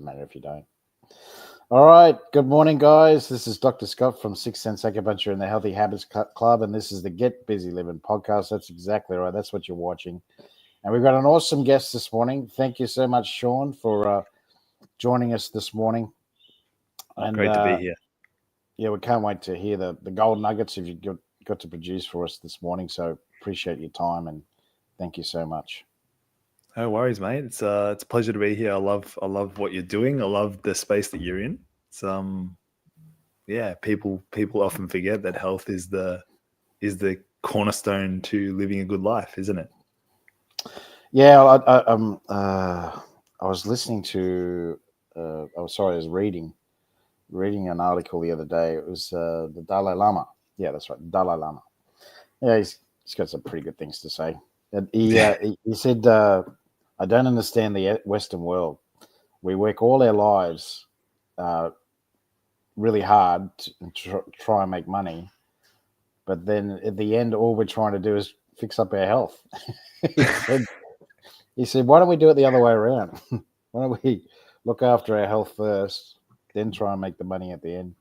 matter if you don't. All right. Good morning, guys. This is Dr. Scott from Sixth Sense Acupuncture and the Healthy Habits Club, and this is the Get Busy Living podcast. That's exactly right. That's what you're watching. And we've got an awesome guest this morning. Thank you so much, Shaun, for joining us this morning. And great to be here. Yeah, we can't wait to hear the gold nuggets you've got to produce for us this morning. So appreciate your time and thank you so much. No worries, mate. It's a pleasure to be here. I love what you're doing. I love the space that you're in. It's people often forget that health is the cornerstone to living a good life, isn't it? Yeah, I was listening to I was reading an article the other day. It was the Dalai Lama. Yeah, that's right, Dalai Lama. Yeah, he's got some pretty good things to say. And he said, I don't understand the Western world. We work all our lives really hard to try and make money, but then at the end, all we're trying to do is fix up our health. He said, why don't we do it the other way around? Why don't we look after our health first, then try and make the money at the end?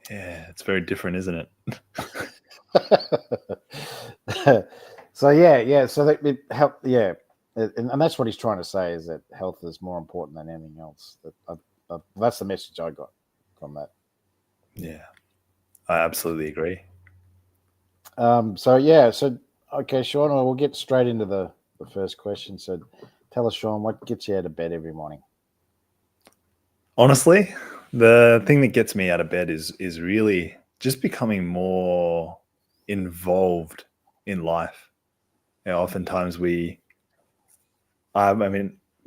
Yeah, it's very different, isn't it? So yeah. So that it help. Yeah, and that's what he's trying to say is that health is more important than anything else. That's the message I got from that. Yeah, I absolutely agree. So okay, Shaun, we'll get straight into the first question. So tell us, Shaun, what gets you out of bed every morning? Honestly, the thing that gets me out of bed is really just becoming more involved in life. Oftentimes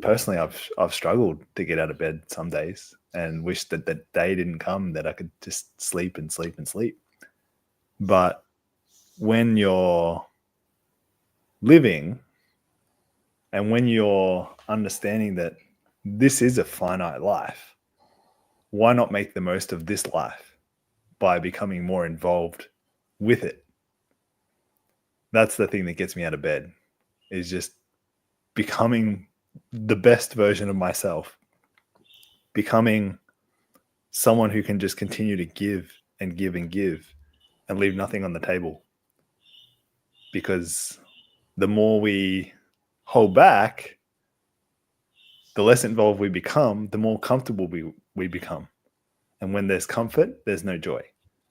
personally, I've struggled to get out of bed some days and wish that the day didn't come that I could just sleep and sleep and sleep. But when you're living and when you're understanding that this is a finite life, why not make the most of this life by becoming more involved with it? That's the thing that gets me out of bed, is just becoming the best version of myself, becoming someone who can just continue to give and give and give and leave nothing on the table. Because the more we hold back, the less involved we become, the more comfortable we become. And when there's comfort, there's no joy.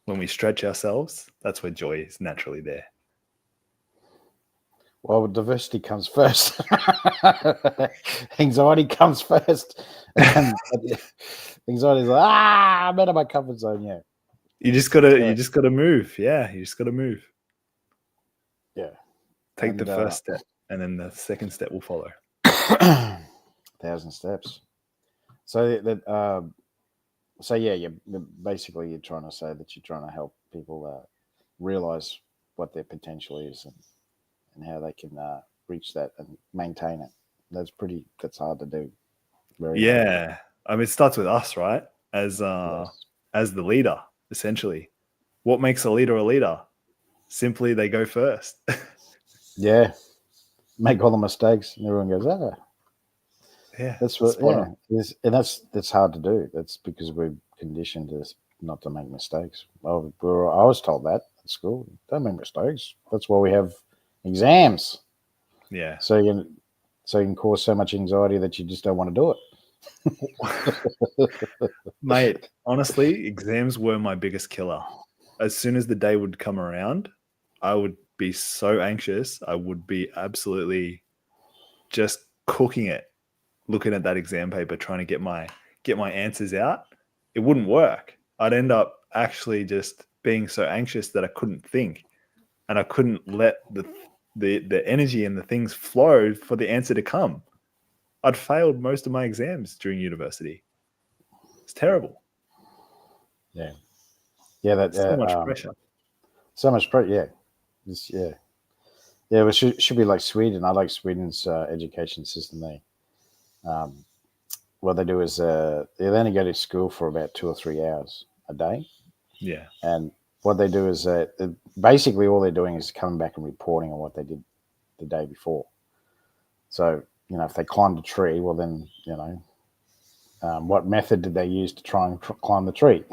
When we stretch ourselves, that's where joy is naturally there. Well, diversity comes first. Anxiety comes first. And anxiety is like, I'm out of my comfort zone. Yeah. You just gotta move. Yeah, you just gotta move. Yeah. Take the first step, and then the second step will follow. 1,000 steps. So that basically you're trying to say that you're trying to help people realize what their potential is and how they can reach that and maintain it. That's hard to do. Very hard. I mean, it starts with us, right? As the leader, essentially. What makes a leader? Simply they go first. Yeah. Make all the mistakes and everyone goes, yeah. That's what and that's hard to do. That's because we're conditioned to not to make mistakes. Well, I was told that at school. Don't make mistakes. That's why we have exams. Yeah. So you can cause so much anxiety that you just don't want to do it. Mate, honestly, exams were my biggest killer. As soon as the day would come around, I would be so anxious. I would be absolutely just cooking it, looking at that exam paper, trying to get my answers out. It wouldn't work. I'd end up actually just being so anxious that I couldn't think, and I couldn't let the energy and the things flow for the answer to come. I'd failed most of my exams during university. It's terrible. Yeah. Yeah, that's so much pressure. So much pressure. Yeah. Yeah, it should be like Sweden. I like Sweden's education system. What they do is they only go to school for about 2 or 3 hours a day. Yeah. And what they do is basically all they're doing is coming back and reporting on what they did the day before. So, if they climbed a tree, well then, What method did they use to try and climb the tree?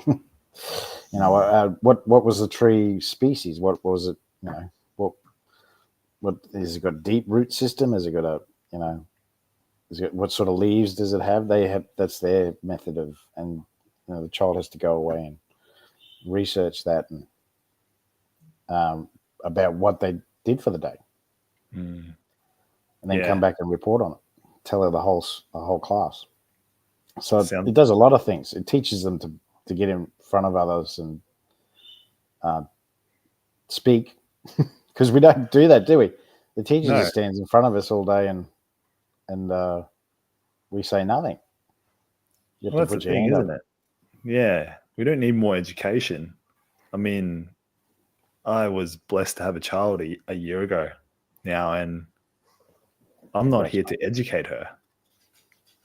What was the tree species? What was it? What has it got? A deep root system? Has it got a what sort of leaves does it have? That's their method of, and the child has to go away and research that and about what they did for the day, Mm. and then come back and report on it. Tell her the whole class. So Sound it does a lot of things. It teaches them to get in front of others and speak, because we don't do that, do we? The teacher no. just stands in front of us all day and we say nothing. You have Well, to that's the put your thing, hand isn't up. it? Yeah, we don't need more education. I mean, I was blessed to have a child a year ago now, and I'm not here to educate her.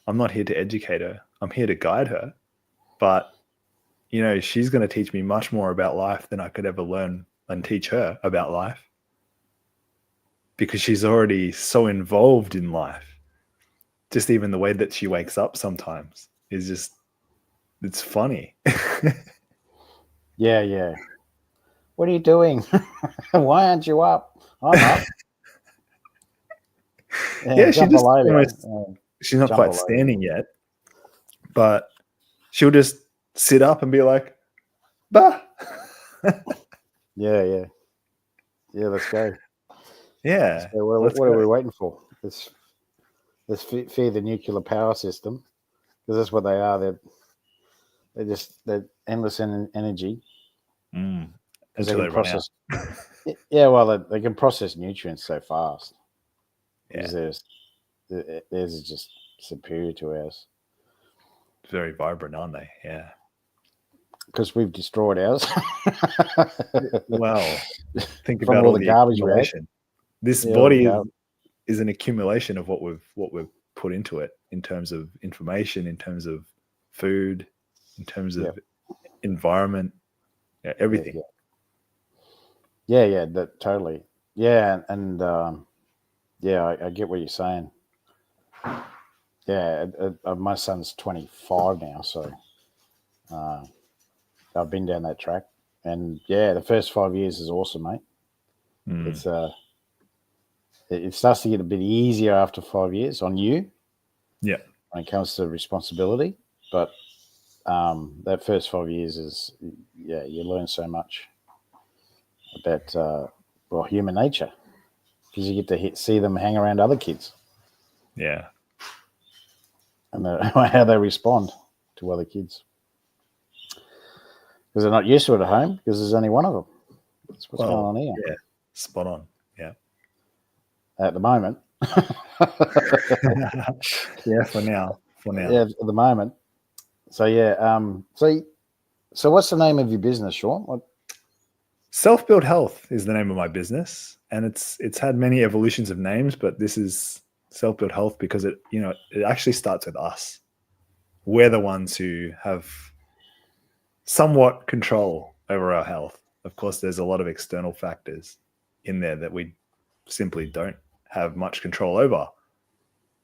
I'm not here to educate her. I'm here to guide her. But, she's going to teach me much more about life than I could ever learn and teach her about life, because she's already so involved in life. Just even the way that she wakes up sometimes is just, it's funny. Yeah. What are you doing? Why aren't you up? I'm up. Yeah, Yeah, she jump just all over almost, you. she's not Jump quite all over you. standing yet, but she'll just sit up and be like, bah. Yeah. Let's go. Yeah, So let's what are go. we waiting for? Let's fear the nuclear power system, because that's what they are. They're endless in energy, because they Until can they run out. process. Yeah, well, they can process nutrients so fast, Yeah, because theirs is just superior to ours, very vibrant, aren't they? Yeah. because we've destroyed ours Well, think from about all all the the garbage we had. accumulation. This Yeah, all the body garbage. is an accumulation of what we've put into it, in terms of information, in terms of food, in terms Yeah, of environment, everything. yeah. That totally. Yeah, and yeah, I get what you're saying. Yeah, my son's 25 now, so uh, I've been down that track, and yeah, the first 5 years is awesome, mate. Mm. It's it starts to get a bit easier after 5 years on you Yeah. when it comes to responsibility, but that first 5 years is, yeah, you learn so much about human nature, because you get to see them hang around other kids Yeah. and how they respond to other kids, because they're not used to it at home, because there's only one of them. That's what's going Well, on here yeah. Spot on. Yeah. at the moment. Yeah, for now. For now. Yeah, at the moment. So yeah, so what's the name of your business, Shaun? Self-built health is the name of my business, and it's had many evolutions of names, but this is self-built health because it actually starts with us. We're the ones who have somewhat control over our health. Of course, there's a lot of external factors in there that we simply don't have much control over.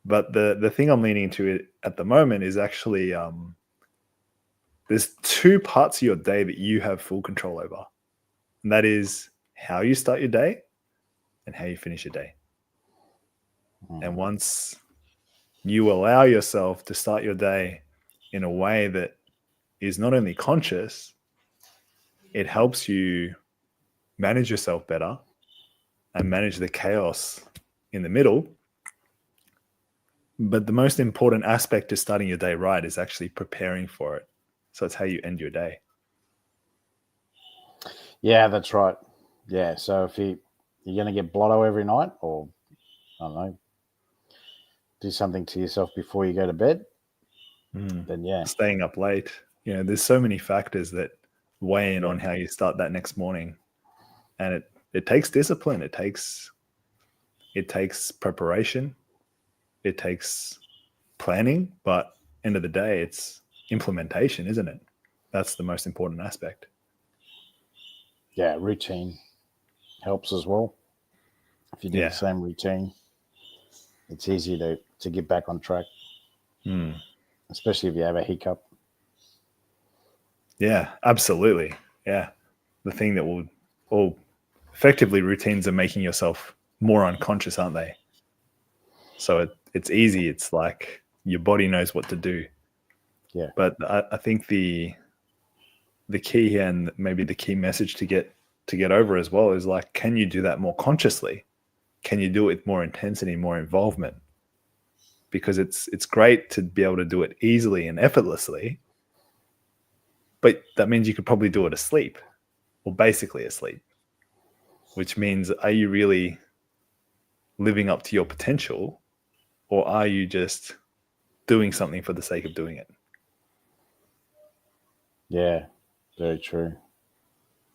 But the thing I'm leaning to it at the moment is actually there's two parts of your day that you have full control over. And that is how you start your day and how you finish your day. And once you allow yourself to start your day in a way that is not only conscious, it helps you manage yourself better and manage the chaos in the middle. But the most important aspect to starting your day right is actually preparing for it. So it's how you end your day. Yeah, that's right. Yeah, so if you're going to get blotto every night, or I don't know, do something to yourself before you go to bed, then yeah, Staying up late, there's so many factors that weigh in yeah, on how you start that next morning. And it takes discipline. It takes preparation. It takes planning, but end of the day, it's implementation, isn't it? That's the most important aspect. yeah, routine helps as well. If you do the Yeah. same routine, it's easy to get back on track. especially if you have a hiccup. Yeah, absolutely. Yeah. The thing that will, all effectively, routines are making yourself more unconscious, aren't they? So it's easy. It's like your body knows what to do. Yeah. But I think the key here, and maybe the key message to get over as well, is like, can you do that more consciously? Can you do it with more intensity, more involvement? Because it's great to be able to do it easily and effortlessly, but that means you could probably do it asleep, or basically asleep, which means, are you really living up to your potential, or are you just doing something for the sake of doing it? Yeah. Very true.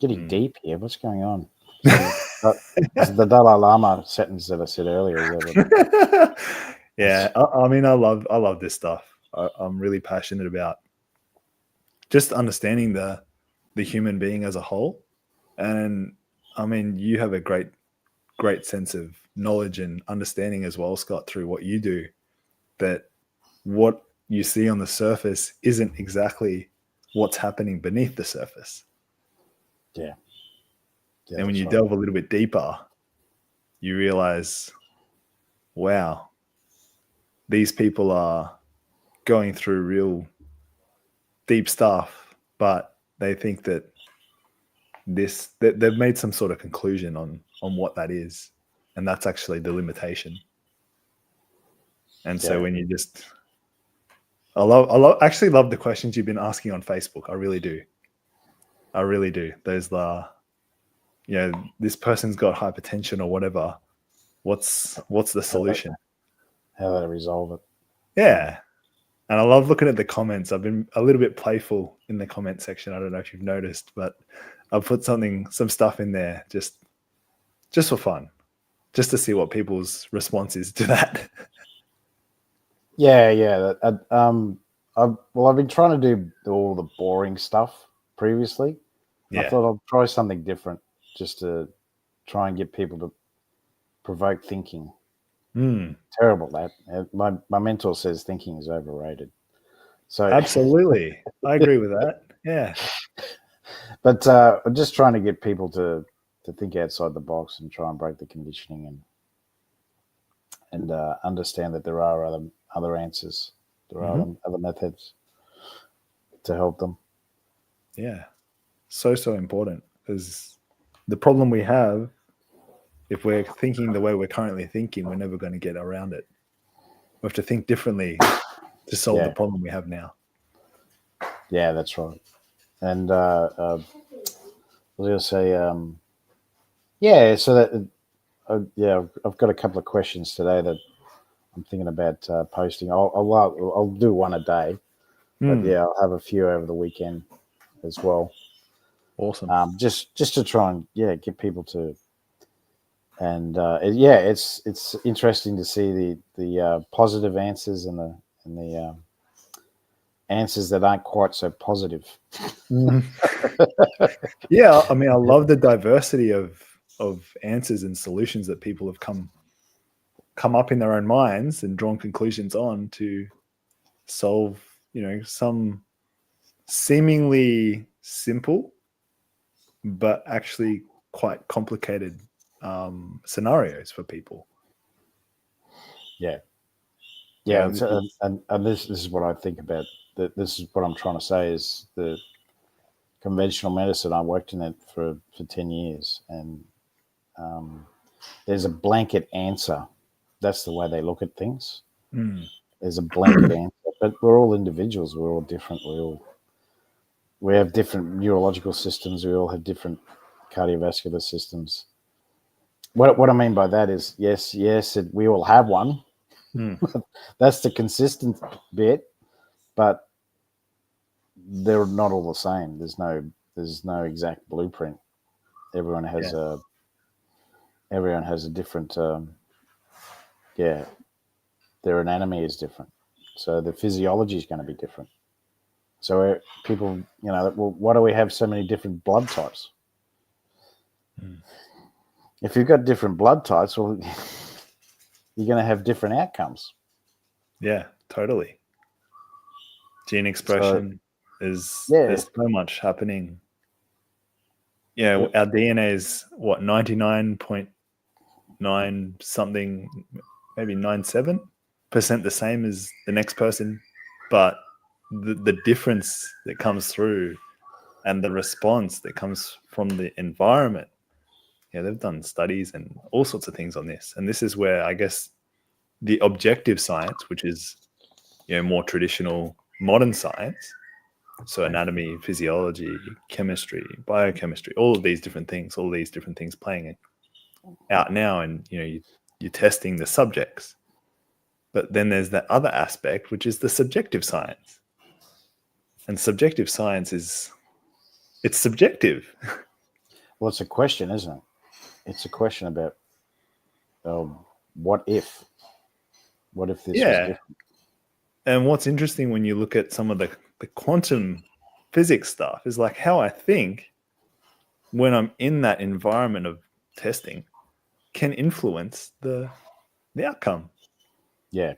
Getting Mm. deep here. What's going on? Is it the Dalai Lama sentence that I said earlier? Is that what? Yeah, I mean, I love this stuff. I'm really passionate about just understanding the human being as a whole. And I mean, you have a great sense of knowledge and understanding as well, Scott, through what you do, that what you see on the surface isn't exactly what's happening beneath the surface. Yeah. Yeah, And when that's you right. delve a little bit deeper, you realize, wow, these people are going through real deep stuff, but they think that they've made some sort of conclusion on what that is, and that's actually the limitation. And so Yeah. when you just, actually love the questions you've been asking on Facebook. I really do. I really do. There's this person's got hypertension or whatever. What's the solution? How they resolve it. Yeah. And I love looking at the comments. I've been a little bit playful in the comment section. I don't know if you've noticed, but I've put some stuff in there just for fun, just to see what people's response is to that. Yeah, yeah. I've been trying to do all the boring stuff previously. And I Yeah. thought I'll try something different, just to try and get people to provoke thinking. Mm, Terrible that. My mentor says thinking is overrated. So, absolutely. I agree with that. Yeah. but I'm just trying to get people to think outside the box and try and break the conditioning, and understand that there are other answers. There are Hmm. other methods to help them. Yeah. So important, because the problem we have, if we're thinking the way we're currently thinking, we're never going to get around it. We have to think differently to solve the Yeah, problem we have now. yeah, that's right. And I was going to say, yeah, so that yeah, I've got a couple of questions today that I'm thinking about posting. I'll do one a day, but Mm, yeah, I'll have a few over the weekend as well. awesome. Just to try and get people to, and yeah, it's interesting to see the positive answers and the answers that aren't quite so positive. Mm. Yeah, I mean, I love the diversity of answers and solutions that people have come up in their own minds and drawn conclusions on to solve, some seemingly simple but actually quite complicated scenarios for people. Yeah, yeah, Yeah, and this is what I think about. This is what I'm trying to say is the conventional medicine. I worked in it for 10 years, and um, there's a blanket answer. That's the way they look at things. mm, There's a blanket answer, but we're all individuals. We're all different. We have different neurological systems. We all have different cardiovascular systems. What I mean by that is, yes, we all have one. mm, That's the consistent bit, but they're not all the same. There's no exact blueprint. Everyone yeah, has a everyone has a different yeah. Their anatomy is different, so the physiology is going to be different. So people, well, why do we have so many different blood types? mm, If you've got different blood types, well, you're going to have different outcomes. yeah, totally. Gene expression there's yeah, so much happening. Yeah, yep, our DNA is what 99.9 something, maybe 97% the same as the next person, but the difference that comes through and the response that comes from the environment. Yeah, they've done studies and all sorts of things on this, and this is where I guess the objective science, which is more traditional modern science, so anatomy, physiology, chemistry, biochemistry, all of these different things playing out now, and you're testing the subjects. But then there's that other aspect, which is the subjective science. And subjective science it's subjective. well, it's a question, isn't it? It's a question about what if this was Yeah. different? And what's interesting when you look at some of the quantum physics stuff is like how I think when I'm in that environment of testing can influence the outcome, Yeah,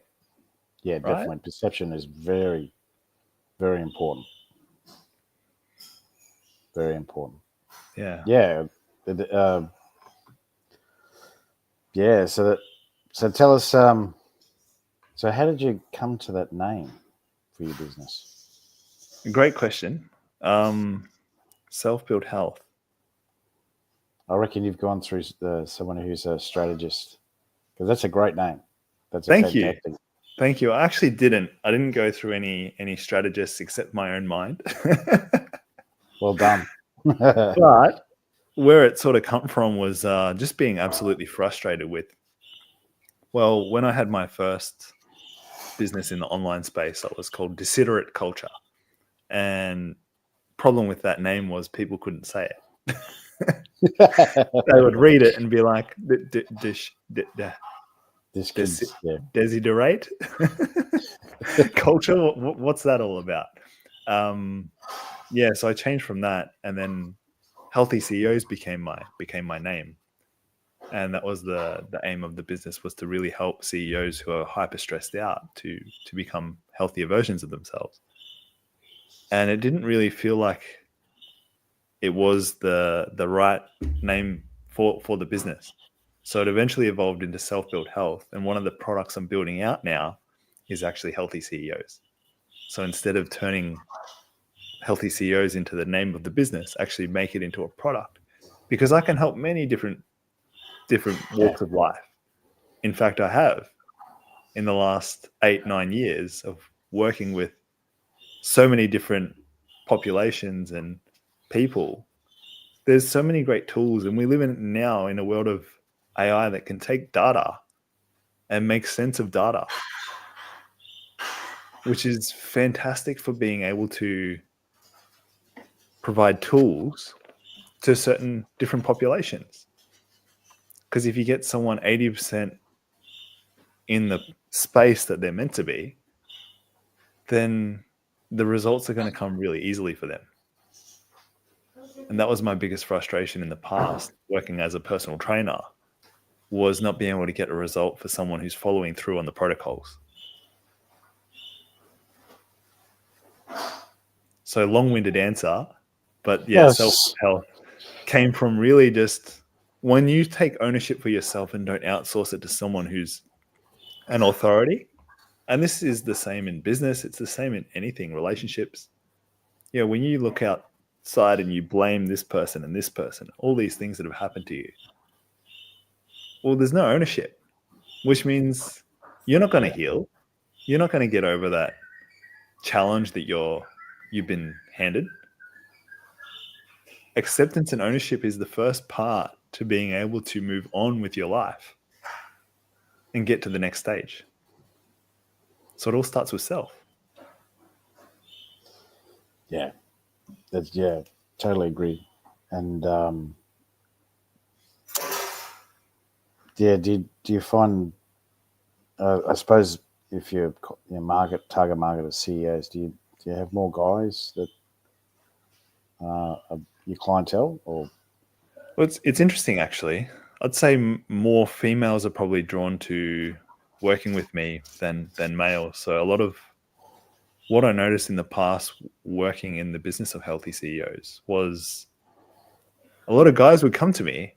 yeah, right? definitely. Perception is very, very important. Very important. Yeah. Yeah, yeah. So tell us. So how did you come to that name for your business? Great question. Self-built health. I reckon you've gone through someone who's a strategist, because that's a great name. That's a Thank you. fantastic. Thank you. I actually didn't. I didn't go through any strategists except my own mind. Well done. But where it sort of come from was just being absolutely frustrated with. Well, when I had my first business in the online space, it was called Desiderate Culture, and problem with that name was people couldn't say it. They would read it and be like, This kid's yeah. Desiderate culture. What's that all about? Yeah, so I changed from that, and then Healthy CEOs became my name, and that was the aim of the business, was to really help CEOs who are hyper stressed out to become healthier versions of themselves. And it didn't really feel like it was the right name for the business. So it eventually evolved into Self-Built Health. And one of the products I'm building out now is actually Healthy CEOs. So instead of turning Healthy CEOs into the name of the business, actually make it into a product, because I can help many different walks of life. In fact, I have in the last 8-9 years of working with so many different populations and people. There's so many great tools, and we live now in a world of AI that can take data and make sense of data, which is fantastic for being able to provide tools to certain different populations. Because if you get someone 80% in the space that they're meant to be, then the results are going to come really easily for them. And that was my biggest frustration in the past, working as a personal trainer, was not being able to get a result for someone who's following through on the protocols. So long-winded answer, but yeah, Yes. self-health came from really just when you take ownership for yourself and don't outsource it to someone who's an authority. And this is the same in business. It's the same in anything, relationships. Yeah, when you look outside and you blame this person and this person, all these things that have happened to you, well, there's no ownership, which means you're not going to heal. You're not going to get over that challenge that you've been handed. Acceptance and ownership is the first part to being able to move on with your life and get to the next stage. So it all starts with self. Yeah, totally agree. And yeah, do you find? I suppose if your target market is CEOs, do you have more guys that are your clientele, or? Well, it's interesting actually. I'd say more females are probably drawn to working with me than males. So a lot of what I noticed in the past working in the business of healthy CEOs was a lot of guys would come to me,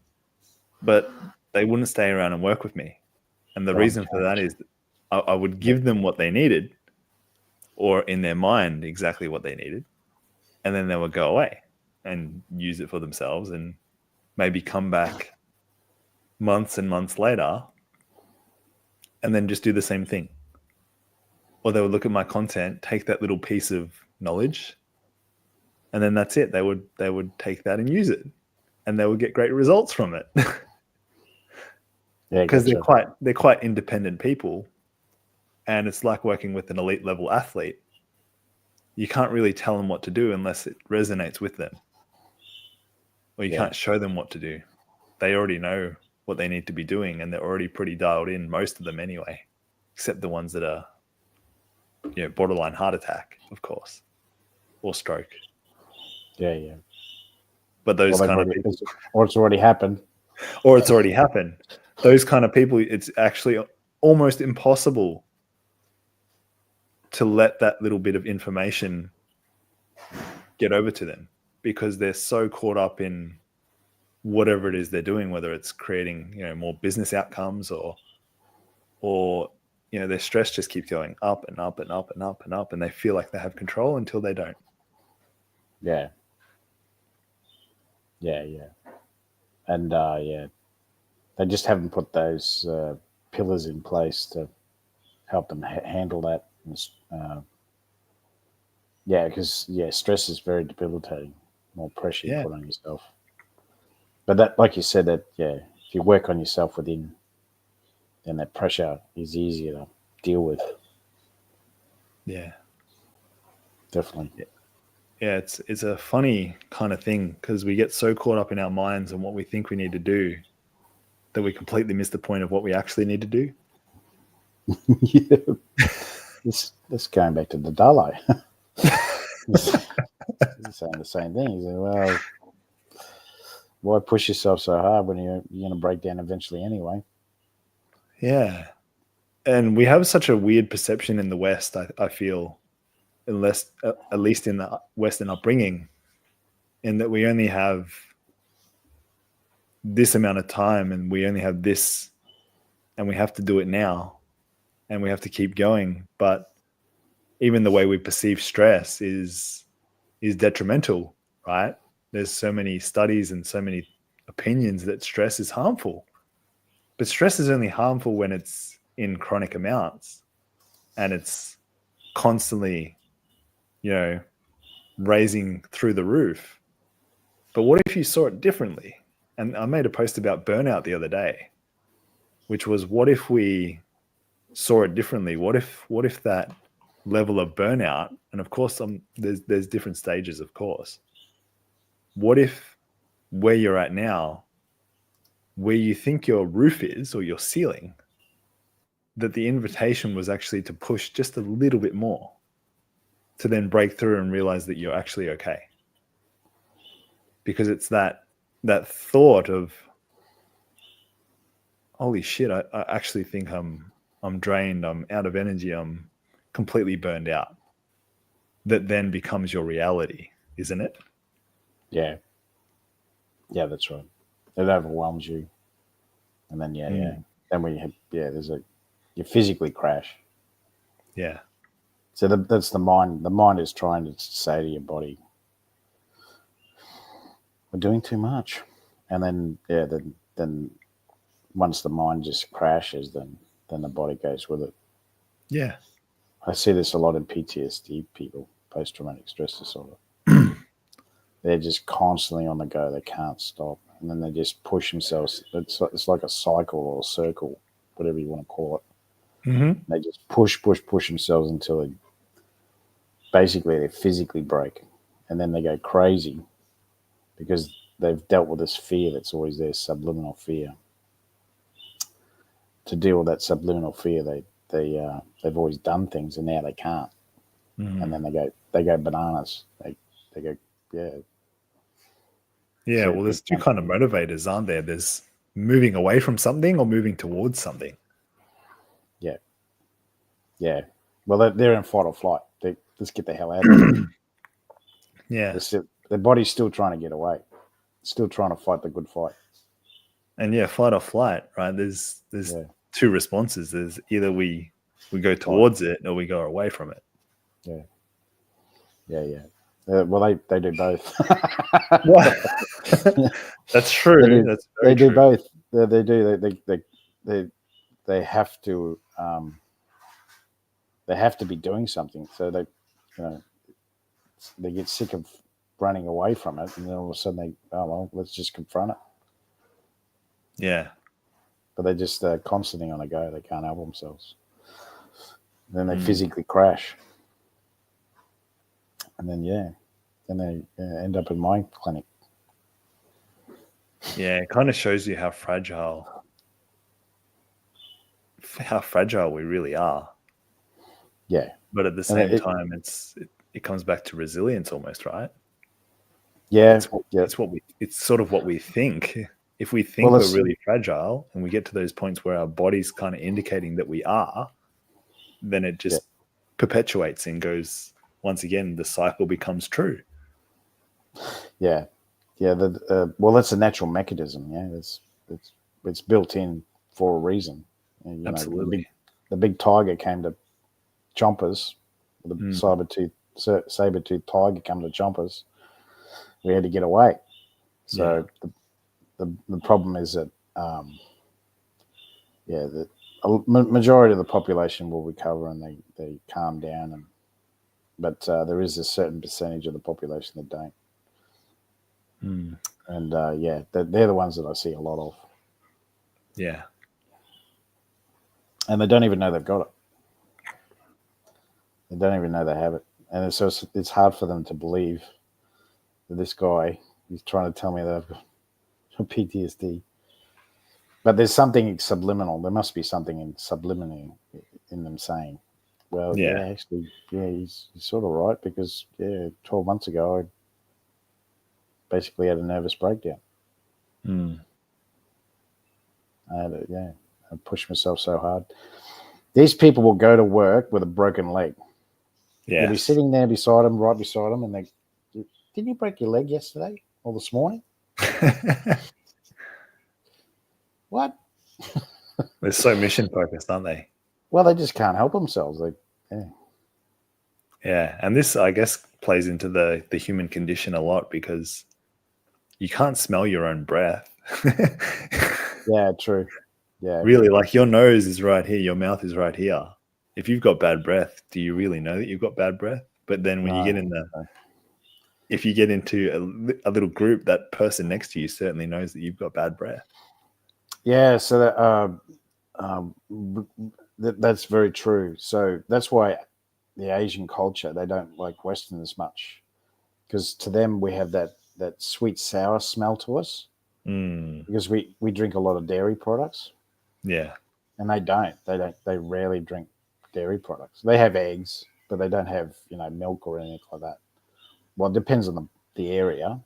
but they wouldn't stay around and work with me. And the reason for that is I would give them what they needed, or in their mind exactly what they needed, and then they would go away and use it for themselves and maybe come back months and months later and then just do the same thing. Or they would look at my content, take that little piece of knowledge, and then that's it. They would take that and use it, and they would get great results from it. Because they're quite independent people, and it's like working with an elite level athlete. You can't really tell them what to do unless it resonates with them, or you can't show them what to do. They already know what they need to be doing, and they're already pretty dialed in, most of them anyway, except the ones that are, borderline heart attack, of course, or stroke. Yeah. But those kind of people, or it's already happened. Those kind of people, it's actually almost impossible to let that little bit of information get over to them, because they're so caught up in whatever it is they're doing, whether it's creating, more business outcomes or their stress just keeps going up and up and up and up and up, and they feel like they have control until they don't. Yeah. And they just haven't put those pillars in place to help them handle that. Because stress is very debilitating. More pressure you put on yourself. But that, like you said, that if you work on yourself within, then that pressure is easier to deal with. Yeah, definitely. Yeah, it's a funny kind of thing, because we get so caught up in our minds and what we think we need to do that we completely miss the point of what we actually need to do. This going back to the Dalai. He's saying the same thing. He's like, well, why push yourself so hard when you're going to break down eventually anyway? Yeah. And we have such a weird perception in the West, I feel, at least in the Western upbringing, in that we only have this amount of time and we only have this, and we have to do it now, and we have to keep going. But even the way we perceive stress is detrimental, right? There's so many studies and so many opinions that stress is harmful. But stress is only harmful when it's in chronic amounts and it's constantly, raising through the roof. But what if you saw it differently? And I made a post about burnout the other day, which was, what if we saw it differently? What if that level of burnout, and of course there's different stages, of course. What if where you're at now, where you think your roof is or your ceiling, that the invitation was actually to push just a little bit more, to then break through and realize that you're actually okay? Because it's that thought of, holy shit, I actually think I'm drained, I'm out of energy, I'm completely burned out, that then becomes your reality, isn't it? Yeah, that's right. It overwhelms you, and then then you physically crash. Yeah. So that's the mind. The mind is trying to say to your body, "We're doing too much," and then then once the mind just crashes, then the body goes with it. Yeah. I see this a lot in PTSD people, post-traumatic stress disorder. They're just constantly on the go. They can't stop. And then they just push themselves. It's like a cycle or a circle, whatever you want to call it. Mm-hmm. They just push themselves until they physically break. And then they go crazy because they've dealt with this fear that's always there, subliminal fear. To deal with that subliminal fear, they've always done things, and now they can't. Mm-hmm. And then they go bananas. They go, yeah. Yeah, well, there's two kind of motivators, aren't there? There's moving away from something or moving towards something. Yeah. Well, they're in fight or flight. let's get the hell out of here. Yeah. Their body's still trying to get away, still trying to fight the good fight. And yeah, fight or flight, right? There's two responses. There's either we go towards it or we go away from it. Yeah. Well, they do both. That's true. That's very true. Do both. They do. They have to. They have to be doing something. So they get sick of running away from it, and then all of a sudden let's just confront it. Yeah. But they're just constantly on a go. They can't help themselves. Then they physically crash, and then they end up in my clinic. Yeah, it kind of shows you how fragile we really are. Yeah. But at the same time, it comes back to resilience almost, right? Yeah. It's sort of what we think. If we think we're really fragile and we get to those points where our body's kind of indicating that we are, then it just perpetuates and goes, once again, the cycle becomes true. Yeah. Well, that's a natural mechanism. Yeah, it's built in for a reason. Absolutely. The big tiger came to chompers. The saber-toothed tiger came to chompers. We had to get away. So the problem is that the majority of the population will recover and they calm down, but there is a certain percentage of the population that don't. And they're the ones that I see a lot of. Yeah. And they don't even know they've got it. They don't even know they have it. And so it's hard for them to believe that this guy is trying to tell me that I've got PTSD. But there's something subliminal. There must be something subliminal in them saying, well, he's sort of right, because 12 months ago I basically had a nervous breakdown. I pushed myself so hard. These people will go to work with a broken leg. Yeah. You'll be sitting there right beside them, and they, didn't you break your leg yesterday or this morning? What? They're so mission focused, aren't they? Well, they just can't help themselves. Yeah, and this, I guess, plays into the human condition a lot, because you can't smell your own breath. Yeah, true. Yeah. Really, like, your nose is right here, your mouth is right here. If you've got bad breath, do you really know that you've got bad breath? But then when you get if you get into a little group, that person next to you certainly knows that you've got bad breath. Yeah, so that's very true. So that's why the Asian culture, they don't like Westerners much, because to them we have that sweet sour smell to us, because we drink a lot of dairy products. Yeah. And they rarely drink dairy products. They have eggs, but they don't have milk or anything like that. Well, it depends on the area.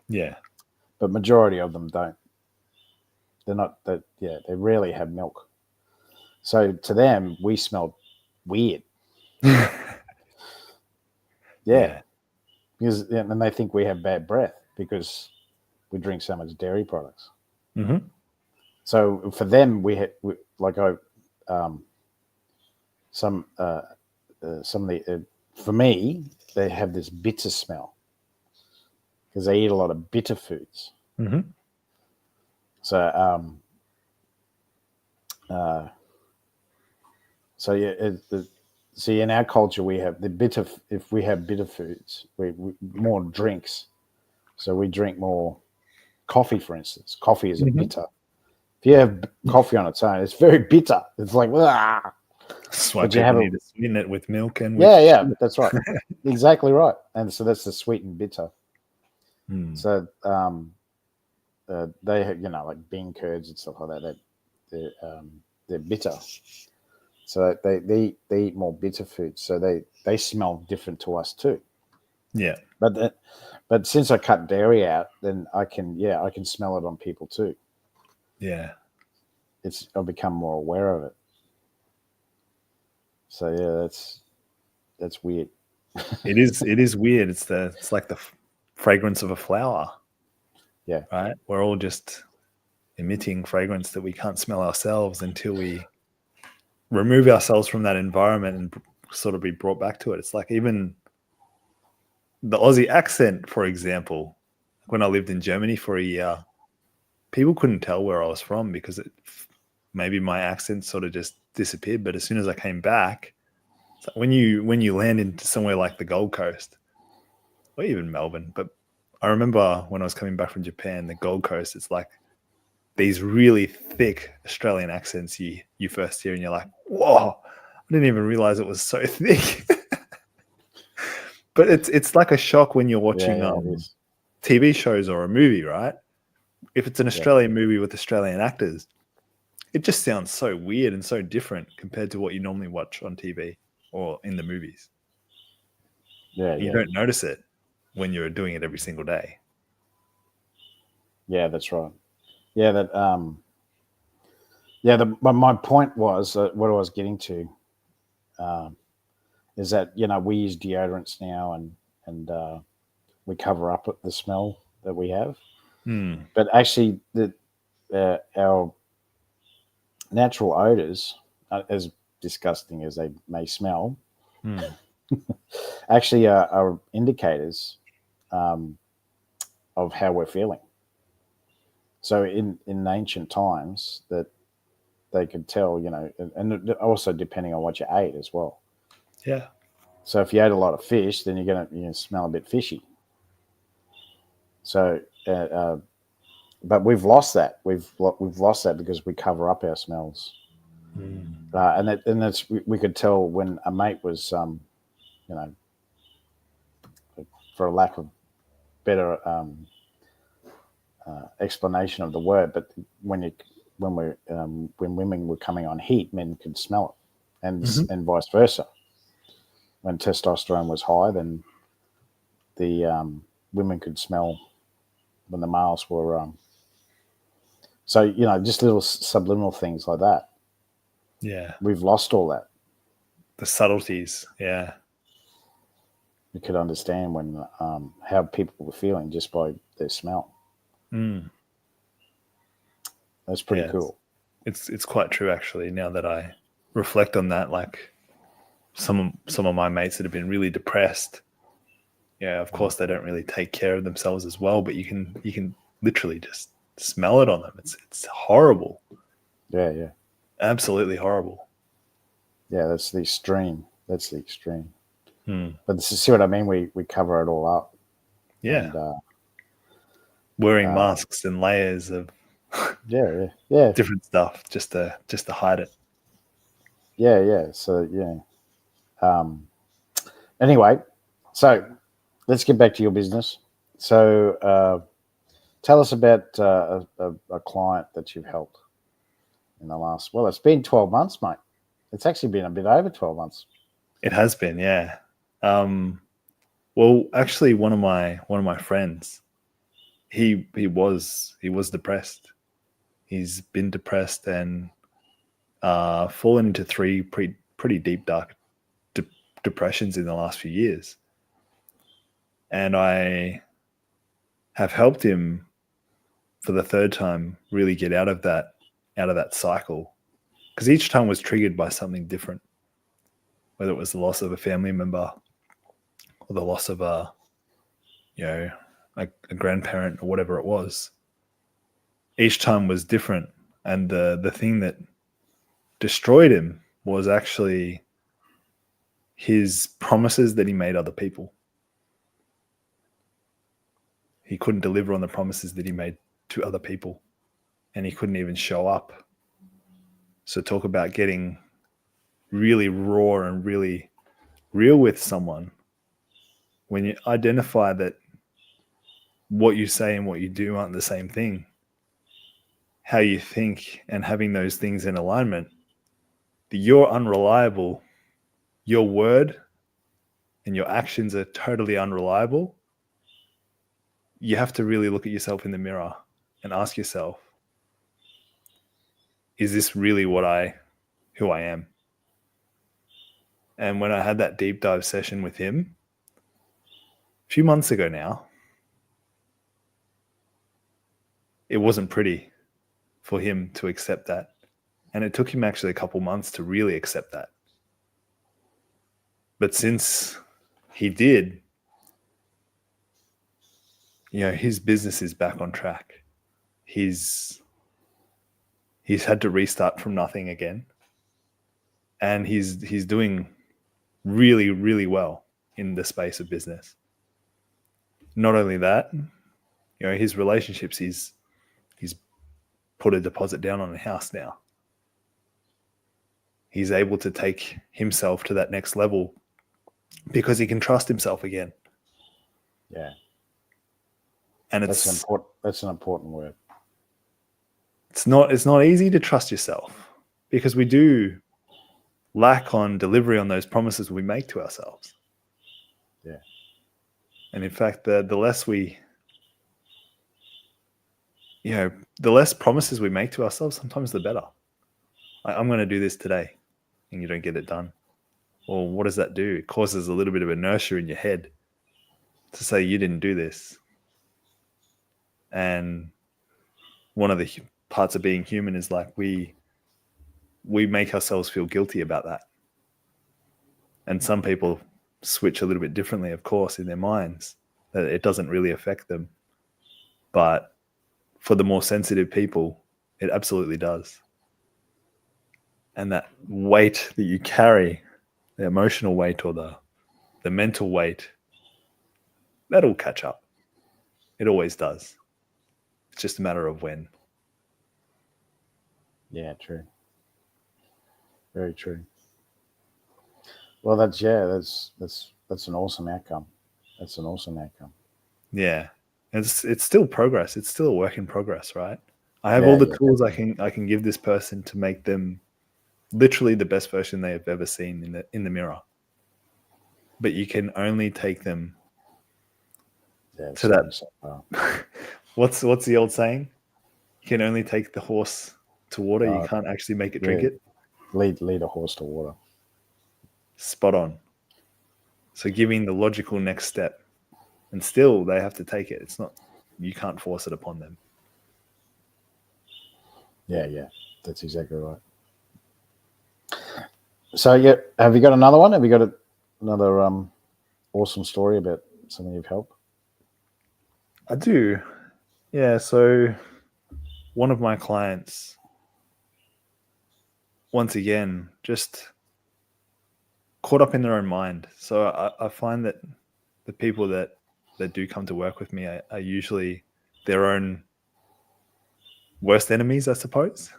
Yeah. But majority of them don't. They're not that. Yeah, they rarely have milk. So to them, we smell weird. Yeah. Because and they think we have bad breath because we drink so much dairy products. Mm-hmm. So for them, for me, they have this bitter smell because they eat a lot of bitter foods. Mm-hmm. So so in our culture we have the bitter. If we have bitter foods, we more drinks. So we drink more coffee, for instance. Coffee is a bitter. If you have coffee on its own, it's very bitter. It's like, that's why people need to sweeten it with milk and sugar. That's right. Exactly right. And so that's the sweet and bitter. So they have, like bean curds and stuff like that. They're bitter. So they eat more bitter foods. So they smell different to us too. Yeah. But since I cut dairy out, then I can smell it on people too. Yeah. I've become more aware of it. So yeah, that's weird. It is weird. It's like the fragrance of a flower, Yeah, right? We're all just emitting fragrance that we can't smell ourselves until we remove ourselves from that environment and sort of be brought back to it. It's like even the Aussie accent, for example. When I lived in Germany for a year, people couldn't tell where I was from because maybe my accent sort of just disappeared. But as soon as I came back, it's like when you land into somewhere like the Gold Coast or even Melbourne, but I remember when I was coming back from Japan, the Gold Coast, it's like these really thick Australian accents you first hear, and you're like, whoa, I didn't even realize it was so thick. But it's like a shock when you're yeah, watching yeah. It is. TV shows or a movie, right? If it's an Yeah, Australian movie with Australian actors, it just sounds so weird and so different compared to what you normally watch on TV or in the movies. yeah, You yeah, don't notice it when you're doing it every single day. yeah. That's right. Yeah, that. Yeah. But my point was what I was getting to um, is that we use deodorants now, and we cover up the smell that we have. Hmm. But actually, our natural odors, as disgusting as they may smell, Hmm. actually are indicators um, of how we're feeling. So in ancient times, that they could tell, and also depending on what you ate as well. Yeah. So if you ate a lot of fish, then you're gonna smell a bit fishy. So, but we've lost that. We've lost that because we cover up our smells, Hmm. and that's we could tell when a mate was, you know, for a lack of better explanation of the word, but when women were coming on heat, men could smell it, Mm-hmm. and vice versa. When testosterone was high, then the women could smell when the males were. So just little subliminal things like that. Yeah. We've lost all that. The subtleties. Yeah. We could understand when how people were feeling just by their smell. Mm. That's pretty Yeah. cool. It's quite true actually. Now that I reflect on that, like some of my mates that have been really depressed. Yeah, of course they don't really take care of themselves as well, but you can literally just smell it on them. It's horrible. Yeah, yeah, Absolutely horrible. yeah. That's the extreme. That's the extreme. Hmm. But see what I mean? We cover it all up, Yeah. and Wearing uh, masks and layers of yeah, yeah, yeah, different stuff just to hide it. yeah, yeah. So yeah. Um, anyway, so let's get back to your business. So tell us about a client that you've helped in the last. Well, it's been 12 months, mate. It's actually been a bit over 12 months. It has been, yeah. Um, well, actually, one of my friends, he was depressed. He's been depressed and fallen into three pretty deep dark de- depressions in the last few years, and I have helped him for the third time really get out of that cycle because each time was triggered by something different, whether it was the loss of a family member or the loss of you know a grandparent or whatever it was. Each time was different, and the thing that destroyed him was actually his promises that he made other people. He couldn't deliver on the promises that he made to other people, and he couldn't even show up. So talk about getting really raw and really real with someone. When you identify that what you say and what you do aren't the same thing, how you think and having those things in alignment, you're unreliable. Your word and your actions are totally unreliable. You have to really look at yourself in the mirror and ask yourself, is this really who I am? And when I had that deep dive session with him, A few months ago now, it wasn't pretty for him to accept that. And it took him actually a couple months to really accept that. But since he did, his business is back on track. He's had to restart from nothing again. And he's doing really, really well in the space of business. Not only that, his relationships, he's put a deposit down on a house now. He's able to take himself to that next level because he can trust himself again. Yeah. And that's an important word. It's not easy to trust yourself because we do lack on delivery on those promises we make to ourselves. Yeah. And in fact, the less we, the less promises we make to ourselves, sometimes the better. I'm going to do this today, and you don't get it done. Well, what does that do? It causes a little bit of inertia in your head to say you didn't do this. And one of the parts of being human is like we make ourselves feel guilty about that. And some people switch a little bit differently, of course, in their minds. That it doesn't really affect them. But for the more sensitive people, it absolutely does. And that weight that you carry, the emotional weight or the mental weight, that'll catch up. It always does. It's just a matter of when. Yeah, true. Very true. Well, that's an awesome outcome. That's an awesome outcome. Yeah. It's still progress. It's still a work in progress, right? I have all the tools definitely. I can give this person to make them literally the best version they have ever seen in the mirror. But you can only take them to that. What's the old saying? You can only take the horse to water. You can't actually make it drink it. Lead a horse to water. Spot on. So giving the logical next step, and still they have to take it. It's not, you can't force it upon them. Yeah, that's exactly right. So, yeah, have you got another one? Have you got another awesome story about something you've helped? I do. Yeah, so one of my clients, once again, just caught up in their own mind. So I find that the people that do come to work with me are usually their own worst enemies, I suppose,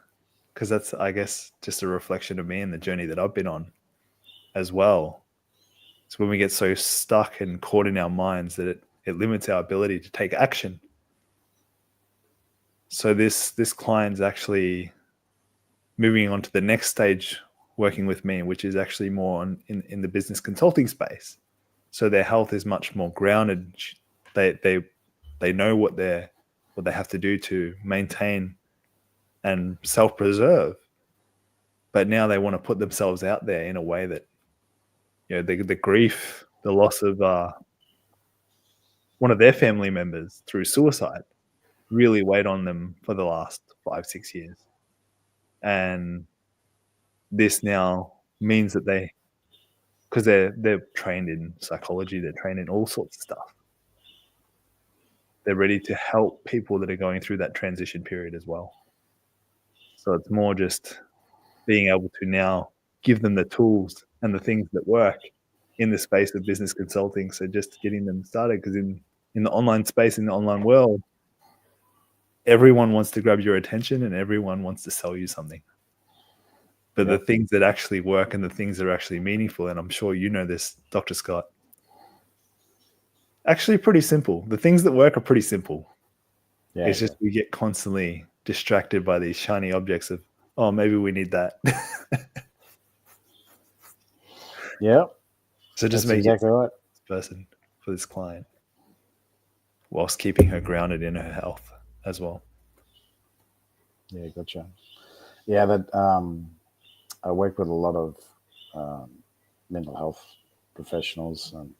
because that's, I guess, just a reflection of me and the journey that I've been on as well. So when we get so stuck and caught in our minds that it limits our ability to take action. So this client's actually moving on to the next stage working with me, which is actually more in the business consulting space. So their health is much more grounded. They know what they have to do to maintain and self-preserve. But now they want to put themselves out there in a way that, the grief, the loss of one of their family members through suicide really weighed on them for the last 5-6 years. And this now means that because they're trained in psychology, they're trained in all sorts of stuff. They're ready to help people that are going through that transition period as well. So it's more just being able to now give them the tools and the things that work in the space of business consulting. So just getting them started, because in the online space, in the online world, everyone wants to grab your attention and everyone wants to sell you something. But the things that actually work and the things that are actually meaningful, and I'm sure you know this, Dr. Scott, actually pretty simple. The things that work are pretty simple. Yeah, it's just we get constantly distracted by these shiny objects of, oh, maybe we need that. Yeah. So just make exactly right. This person for this client, whilst keeping her grounded in her health as well. Yeah, gotcha. Yeah, that I work with a lot of mental health professionals and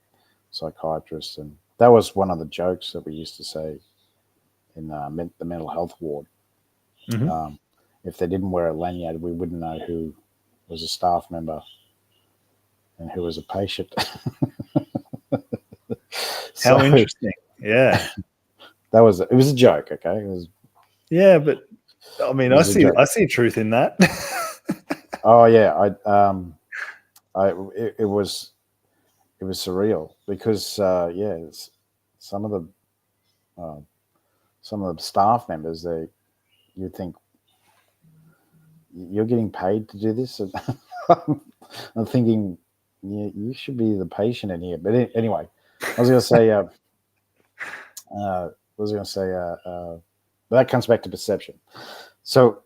psychiatrists, and That was one of the jokes that we used to say in the mental health ward. Mm-hmm. Um, if they didn't wear a lanyard, we wouldn't know who was a staff member and who was a patient. How So interesting. Yeah. it was a joke. Okay, Yeah, but I it mean, was a joke. I see truth in that. Oh yeah, it was surreal because some of the uh, some of the staff members, they, you think you're getting paid to do this. I'm thinking, yeah, you should be the patient in here. But anyway, I was going to say, what was I going to say? But that comes back to perception. So,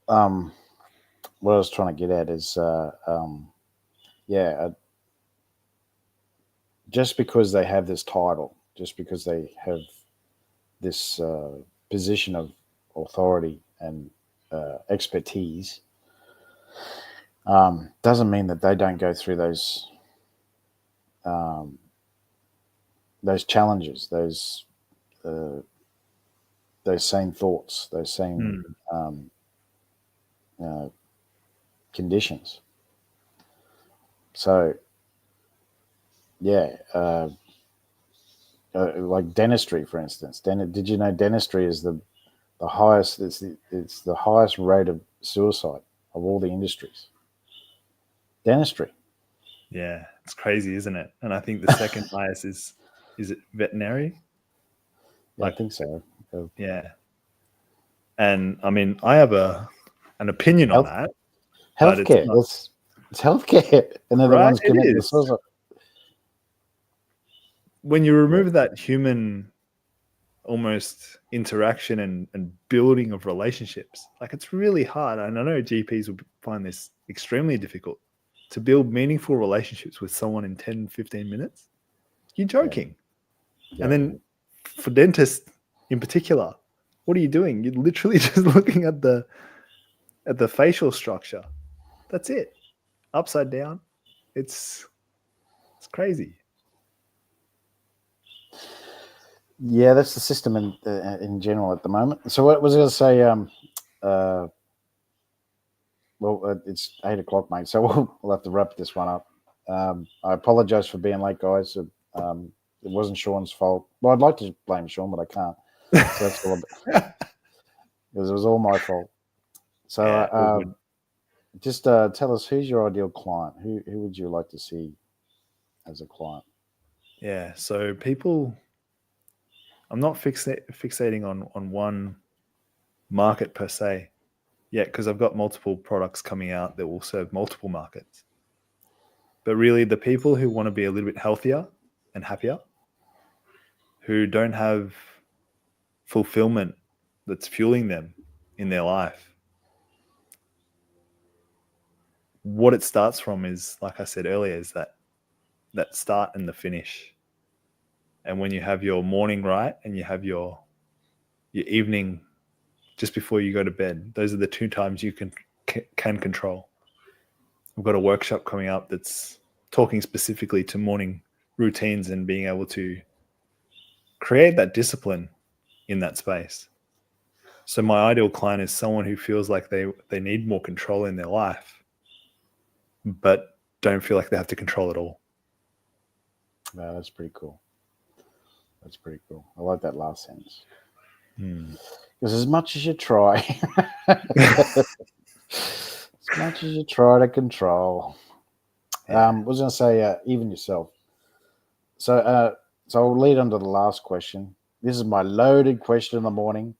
um, what I was trying to get at is, yeah, just because they have this title, just because they have this position of authority and expertise, doesn't mean that they don't go through um, those challenges, uh, those same thoughts, those same Hmm. um, uh, conditions. So yeah, like dentistry, for instance. Did you know dentistry is the highest? It's the highest rate of suicide of all the industries. Dentistry. Yeah, it's crazy, isn't it? And I think the second highest is it veterinary? Yeah, I Like, think so. yeah. And I mean, I have an opinion on Health that, but it's healthcare. not It's healthcare, and they're the right. ones It committing the is. suicide. When you Yeah, remove that human almost interaction and building of relationships, like it's really hard. And I know GPs will find this extremely difficult to build meaningful relationships with someone in 10, 15 minutes. You're yeah, joking. And yeah. then for dentists in particular, what are you doing? You're literally just looking at the facial structure. That's it. Upside down. It's crazy. Yeah, that's the system in general at the moment. So what was I going to say? Uh, it's 8 o'clock, mate. So we'll have to wrap this one up. I apologize for being late, guys. It wasn't Shaun's fault. Well, I'd like to blame Shaun, but I can't. So that's all. Because it was all my fault. So Yeah, all good. just tell us, who's your ideal client? Who would you like to see as a client? Yeah. So people, I'm not fixating on one market per se yet because I've got multiple products coming out that will serve multiple markets. But really, the people who want to be a little bit healthier and happier, who don't have fulfillment that's fueling them in their life, what it starts from is, like I said earlier, is that start and the finish. And when you have your morning right and you have your evening just before you go to bed, those are the two times you can control. We've got a workshop coming up that's talking specifically to morning routines and being able to create that discipline in that space. So my ideal client is someone who feels like they need more control in their life, but don't feel like they have to control it all. That's pretty cool. That's pretty cool. I like that last sentence. Hmm. Because as much as you try, as much as you try to control, Yeah. I was going to say, even yourself. So I'll lead on to the last question. This is my loaded question in the morning.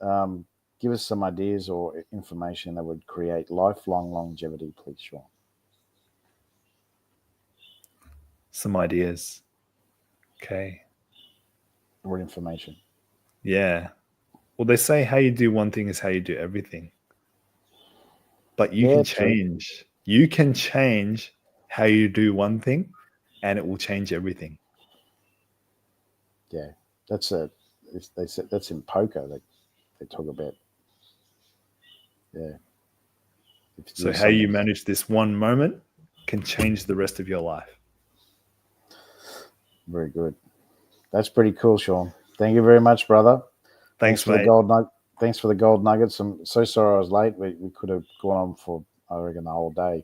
Um, give us some ideas or information that would create lifelong longevity, please, Shaun. Some ideas. Okay. Or information. Yeah. Well, they say how you do one thing is how you do everything. But you Yeah, can true. change. You can change how you do one thing and it will change everything. Yeah, that's a. They said that's in poker. They talk about. Yeah, if you So do how you something. manage this one moment can change the rest of your life. Very good. That's pretty cool, Shaun. Thank you very much, brother. Thanks, For the mate. Thanks for the gold nuggets. I'm so sorry I was late. We could have gone on for, I reckon, the whole day.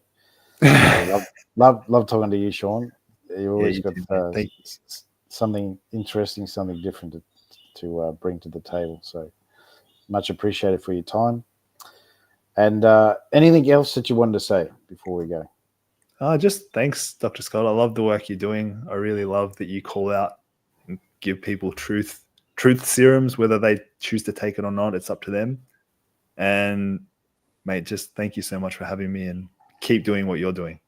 Love talking to you, Shaun. You always you got too, mate. Thank you. something interesting, something different to bring to the table. So much appreciated for your time. And anything else that you wanted to say before we go? Just thanks, Dr. Scott. I love the work you're doing. I really love that you call out and give people truth serums, whether they choose to take it or not. It's up to them. And mate, just thank you so much for having me, and keep doing what you're doing.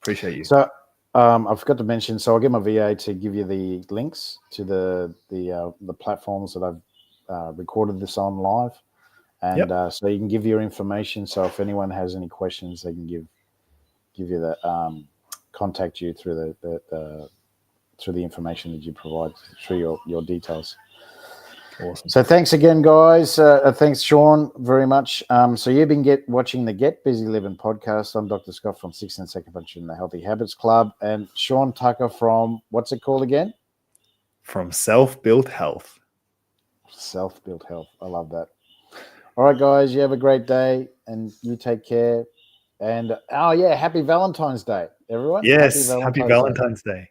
Appreciate you. So I forgot to mention. So I'll get my VA to give you the links to the platforms that I've recorded this on live, and so you can give your information. So if anyone has any questions, they can give you the contact you through the information that you provide through your details. Awesome. So thanks again, guys. Thanks, Shaun, very much. So you've been watching the Get Busy Living podcast. I'm Dr. Scott from 16th Acupuncture and the Healthy Habits Club, and Shaun Tucker from, what's it called again? From Self-Built Health. Self-Built Health. I love that. All right, guys, you have a great day, and you take care. And happy Valentine's Day, everyone. Yes, happy Valentine's Day.